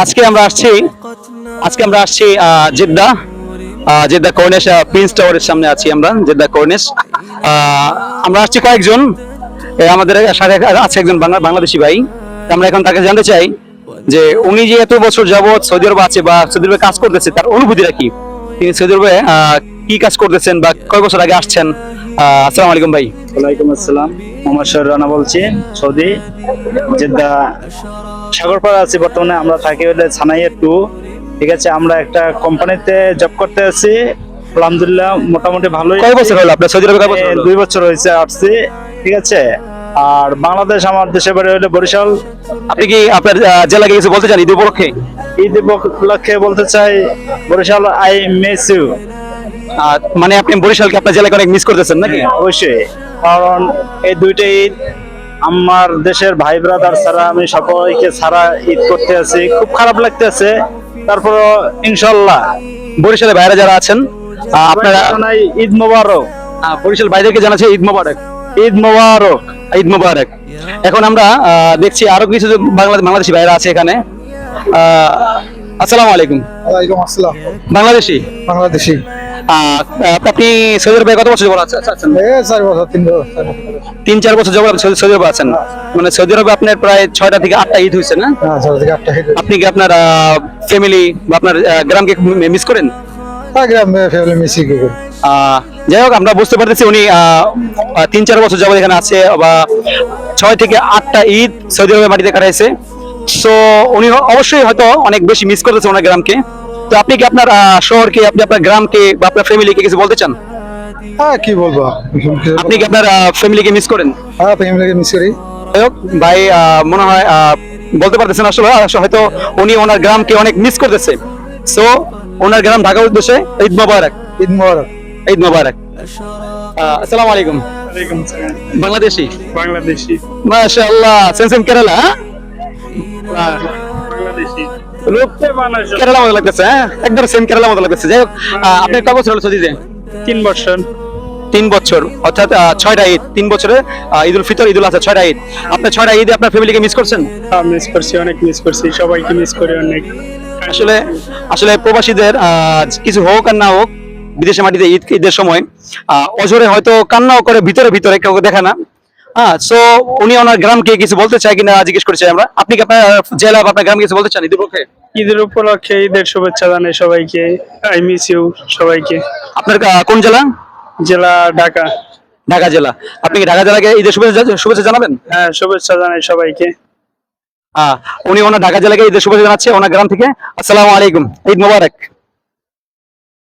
আজকে আমরা আসছি জেদ্দা জেদ্দা কর্নিশ প্রিন্স টাওয়ারের সামনে আছি আমরা জেদ্দা কর্নিশ। আমরা আসছি কয়েকজন, আমাদের সাথে আছে একজন বাংলাদেশি ভাই। আমরা এখন তাকে জানতে চাই যে উনি যে এত বছর যাবৎ সৌদি আরবে আছে বা সৌদি আরবে কাজ করতেছে তার অনুভূতিটা কি, তিনি সৌদি আরবে কি কাজ করতেছেন বা কয় বছর আগে আসছেন। আসসালামু আলাইকুম ভাই। ওয়ালাইকুম আসসালাম। মোহাম্মদ শহীদ রানা বলছি, সৌদি জেদ্দা সাগরপাড়া আছি বর্তমানে। আমরা থাকি হলে সানাইয়া 2। ঠিক আছে, আমরা একটা কোম্পানিতে জব করতে আছি। আলহামদুলিল্লাহ মোটামুটি ভালোই। কয় বছর হলো আপনার সৌদি আরবে? 2 বছর হয়েছে আসছি। ঠিক আছে, আর বাংলাদেশ আমার দেশের বাড়ি হলে বরিশাল। আপনি কি আপনার জেলাকে কিছু বলতে চান ঈদ উপলক্ষে? ঈদ উপলক্ষে বলতে চাই বরিশাল আই মিস ইউ। মানে আপনি বরিশালকে আপনার জেলাকে অনেক মিস করতেছেন নাকি? অবশ্যই, কারণ এই দুইটা ঈদ আমার দেশের ভাই ব্রাদার ছাড়া আমি সবাইকে ছাড়া ঈদ করতে আছি, খুব খারাপ লাগতেছে। তারপর ইনশাল্লাহ বরিশালের বাইরে যারা আছেন আপনারা ঈদ মোবারক। বরিশাল বাইরেকে জানাচ্ছে ঈদ মোবারক। ঈদ মোবারক, ঈদ মোবারক। এখন আমরা দেখছি আরো কিছু বাংলাদেশি ভাইরা আছে এখানে। আসসালামু আলাইকুম। ওয়ালাইকুম আসসালাম। বাংলাদেশি? বাংলাদেশি। আপনি সৌদি আরবে কত বছর যাবত আছেন? 4 বছর 3 বছর 3-4 বছর যাবত সৌদি আরবে আছেন। মানে সৌদি আরবে আপনার প্রায় 6টা থেকে 8টা ঈদ হয়েছে না? হ্যাঁ, 6 থেকে 8টা। আপনি কি আপনার ফ্যামিলি বা আপনার গ্রামকে মিস করেন? গ্রাম ফ্যামিলি মিসি করি। যাই হোক, আমরা বুঝতে পারতেছি উনি 3-4 বছর যাবত এখানে আছে বা 6 থেকে 8টা ঈদ সৌদি আরবের মাটিতে কাটাইছে। সো উনি অবশ্যই হয়তো অনেক বেশি মিস করতেছে ওনার গ্রামকে। তো আপনি কি আপনার শহরকে, আপনি আপনার গ্রামকে বা আপনার ফ্যামিলিকে কিছু বলতে চান? হ্যাঁ, কি বলবো, আপনি কি আপনার ফ্যামিলিকে মিস করেন? হ্যাঁ, ফ্যামিলিকে মিস করি। যাই হোক ভাই, মনে হয় বলতে পারতেছেন আসলে হয়তো উনি ওনার গ্রামকে অনেক মিস করতেছে। সো ওনার গ্রাম ঢাকার উদ্দেশ্যে ঈদ মোবারক। ঈদ মোবারক। ঈদ মোবারক। আসসালামু আলাইকুম। ওয়ালাইকুম আসসালাম। বাংলাদেশি? বাংলাদেশি। মাশাআল্লাহ, সেম কেরালা। বাংলাদেশি। কেরালা মতো লাগতেছে। একদম সেম কেরালা মতো লাগতেছে। যাই হোক, আপনি কত বছর হলো সৌদিতে? 3 বছর। 3 বছর, অর্থাৎ 6টা ঈদ। 3 বছরে ঈদ উল ফিতর, ঈদ উল আজহা, 6টা ঈদ। আপনার 6টা ঈদে আপনার ফ্যামিলিকে মিস করছেন? মিস করছি, অনেক মিস করছি, সবাইকে মিস করি অনেক। আসলে প্রবাসীদের কিছু হোক আর না হোক, বিদেশে মাটিতে ঈদের সময় অজরে হয়তো কান্নাও করে, ভিতরে ভিতরে কেউ দেখে না। সো উনি ওনার গ্রামকে কিছু বলতে চাই কিনা জিজ্ঞেস করেছি আমরা। আপনি কি আপনার জেলা বা আপনার গ্রামকে কিছু বলতে চান ঈদের পক্ষে? ঈদের উপলক্ষে ঈদের শুভেচ্ছা জানাই সবাইকে। আই মিস ইউ সবাইকে। আপনার কোন জেলা? জেলা ঢাকা। ঢাকা জেলা। আপনি কি ঢাকা জেলাকে ঈদের শুভেচ্ছা জানাবেন? হ্যাঁ, শুভেচ্ছা জানাই সবাইকে। উনি ওনার ঢাকা জেলাকে ঈদের শুভেচ্ছা জানাচ্ছে ওনার গ্রাম থেকে। আসসালামু আলাইকুম, ঈদ মোবারক।